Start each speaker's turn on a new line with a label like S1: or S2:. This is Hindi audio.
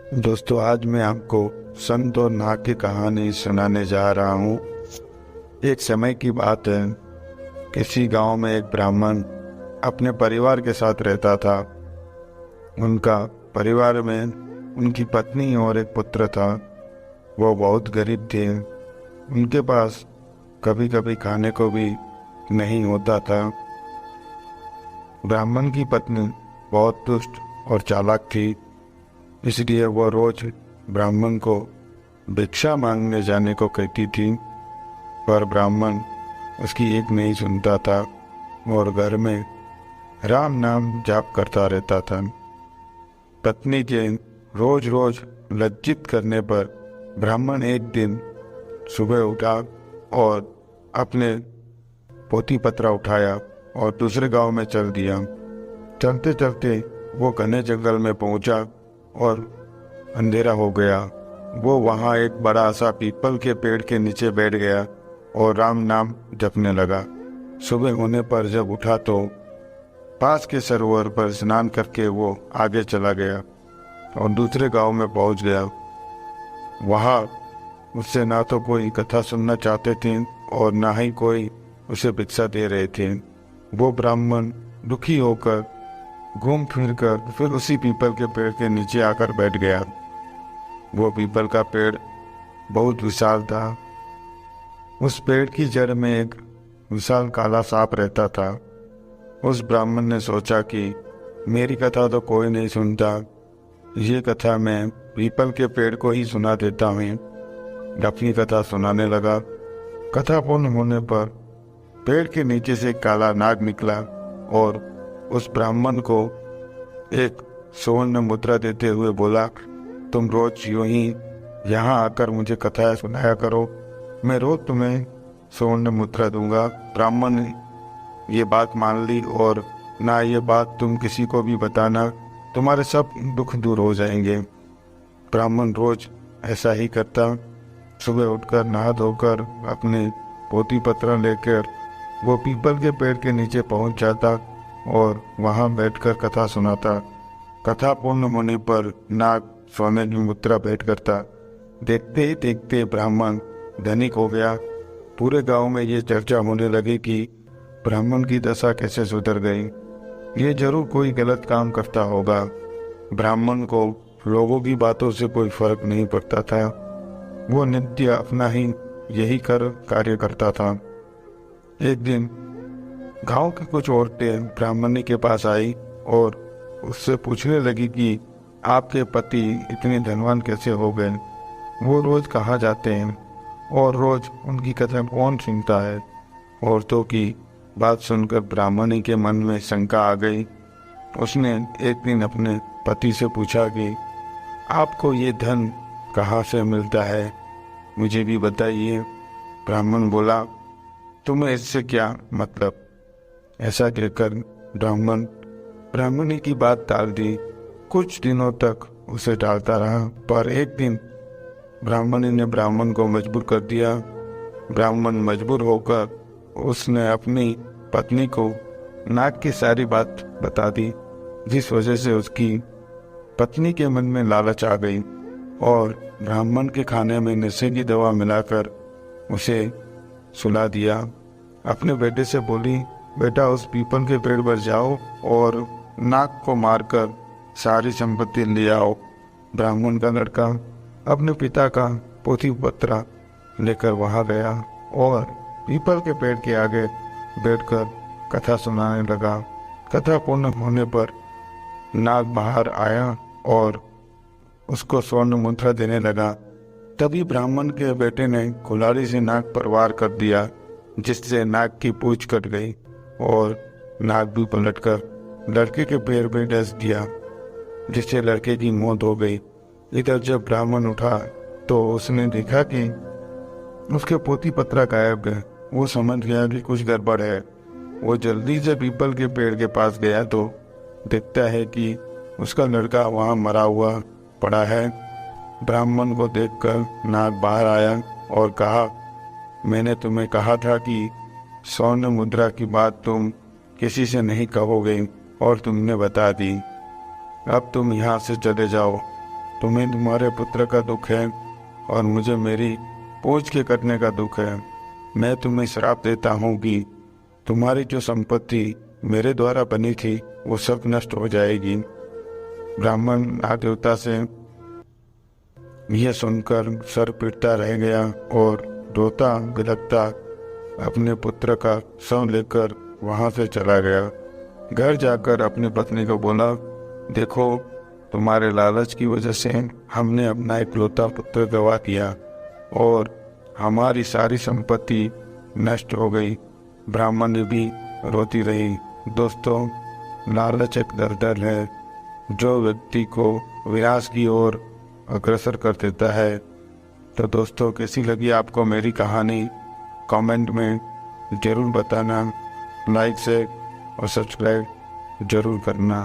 S1: दोस्तों, आज मैं आपको संत और नाग की कहानी सुनाने जा रहा हूँ। एक समय की बात है। किसी गांव में एक ब्राह्मण अपने परिवार के साथ रहता था। उनका परिवार में उनकी पत्नी और एक पुत्र था। वो बहुत गरीब थे। उनके पास कभी कभी खाने को भी नहीं होता था। ब्राह्मण की पत्नी बहुत दुष्ट और चालाक थी, इसलिए वो रोज ब्राह्मण को भिक्षा मांगने जाने को कहती थी, पर ब्राह्मण उसकी एक नहीं सुनता था और घर में राम नाम जाप करता रहता था। पत्नी के रोज रोज लज्जित करने पर ब्राह्मण एक दिन सुबह उठा और अपने पोथी पत्रा उठाया और दूसरे गांव में चल दिया। चलते चलते वो घने जंगल में पहुंचा और अंधेरा हो गया। वो वहाँ एक बड़ा सा पीपल के पेड़ के नीचे बैठ गया और राम नाम जपने लगा। सुबह होने पर जब उठा तो पास के सरोवर पर स्नान करके वो आगे चला गया और दूसरे गांव में पहुंच गया। वहाँ उससे ना तो कोई कथा सुनना चाहते थे और ना ही कोई उसे भिक्षा दे रहे थे। वो ब्राह्मण दुखी होकर घूम फिर कर फिर उसी पीपल के पेड़ के नीचे आकर बैठ गया। वो पीपल का पेड़ बहुत विशाल था। उस पेड़ की जड़ में एक विशाल काला सांप रहता था। उस ब्राह्मण ने सोचा कि मेरी कथा तो कोई नहीं सुनता, ये कथा मैं पीपल के पेड़ को ही सुना देता हूँ। अपनी कथा सुनाने लगा। कथा पूर्ण होने पर पेड़ के नीचे से काला नाग निकला और उस ब्राह्मण को एक स्वर्ण मुद्रा देते हुए बोला, तुम रोज यूं ही यहाँ आकर मुझे कथाएं सुनाया करो, मैं रोज तुम्हें स्वर्ण मुद्रा दूंगा। ब्राह्मण ने ये बात मान ली और ना ये बात तुम किसी को भी बताना, तुम्हारे सब दुख दूर हो जाएंगे। ब्राह्मण रोज ऐसा ही करता। सुबह उठकर नहा धोकर अपने पोथी पत्र लेकर वो पीपल के पेड़ के नीचे पहुंच जाता और वहां बैठकर कथा सुनाता। कथा पूर्ण होने पर नाग सोने की मुद्रा भेंट करता। देखते ही देखते ब्राह्मण धनिक हो गया। पूरे गांव में ये चर्चा होने लगी कि ब्राह्मण की दशा कैसे सुधर गई। ये जरूर कोई गलत काम करता होगा। ब्राह्मण को लोगों की बातों से कोई फर्क नहीं पड़ता था। वो नित्य अपना ही यही कार्य करता था। एक दिन गांव की कुछ औरतें ब्राह्मणी के पास आई और उससे पूछने लगी कि आपके पति इतने धनवान कैसे हो गए? वो रोज कहाँ जाते हैं और रोज उनकी कथा कौन सुनता है? औरतों की बात सुनकर ब्राह्मणी के मन में शंका आ गई। उसने एक दिन अपने पति से पूछा कि आपको ये धन कहाँ से मिलता है, मुझे भी बताइए। ब्राह्मण बोला, तुम्हें इससे क्या मतलब? ऐसा कहकर ब्राह्मणी की बात टाल दी। कुछ दिनों तक उसे टालता रहा, पर एक दिन ब्राह्मणी ने ब्राह्मण को मजबूर कर दिया। ब्राह्मण मजबूर होकर उसने अपनी पत्नी को नाग की सारी बात बता दी, जिस वजह से उसकी पत्नी के मन में लालच आ गई और ब्राह्मण के खाने में नशे की दवा मिलाकर उसे सुला दिया। अपने बेटे से बोली, बेटा उस पीपल के पेड़ पर जाओ और नाग को मारकर सारी संपत्ति ले आओ। ब्राह्मण का लड़का अपने पिता का पोथी पत्रा लेकर वहां गया और पीपल के पेड़ के आगे बैठकर कथा सुनाने लगा। कथा पूर्ण होने पर नाग बाहर आया और उसको स्वर्ण मुद्रा देने लगा। तभी ब्राह्मण के बेटे ने कुल्हाड़ी से नाग पर वार कर दिया, जिससे नाग की पूंछ कट गई और नाग भी पलटकर लड़के के पैर में डस दिया, जिससे लड़के की मौत हो गई। इधर जब ब्राह्मण उठा तो उसने देखा कि उसके पोथी पत्रा गायब है। वो समझ गया कि कुछ गड़बड़ है। वो जल्दी से पीपल के पेड़ के पास गया तो देखता है कि उसका लड़का वहाँ मरा हुआ पड़ा है। ब्राह्मण को देखकर नाग बाहर आया और कहा, मैंने तुम्हें कहा था कि स्वर्ण मुद्रा की बात तुम किसी से नहीं कहोगे और तुमने बता दी। अब तुम यहाँ से चले जाओ। तुम्हें तुम्हारे पुत्र का दुख है और मुझे मेरी पूछ के करने का दुख है। मैं तुम्हें श्राप देता हूँ कि तुम्हारी जो संपत्ति मेरे द्वारा बनी थी वो सब नष्ट हो जाएगी। ब्राह्मण नागदेवता से यह सुनकर सर पीटता रह गया और रोता बिलखता अपने पुत्र का शव लेकर वहां से चला गया। घर जाकर अपनी पत्नी को बोला, देखो, तुम्हारे लालच की वजह से हमने अपना इकलौता पुत्र गवा दिया और हमारी सारी संपत्ति नष्ट हो गई। ब्राह्मण भी रोती रही। दोस्तों, लालच एक दलदल है जो व्यक्ति को विनाश की ओर अग्रसर कर देता है। तो दोस्तों, कैसी लगी आपको मेरी कहानी? कमेंट में ज़रूर बताना। लाइक शेयर और सब्सक्राइब ज़रूर करना।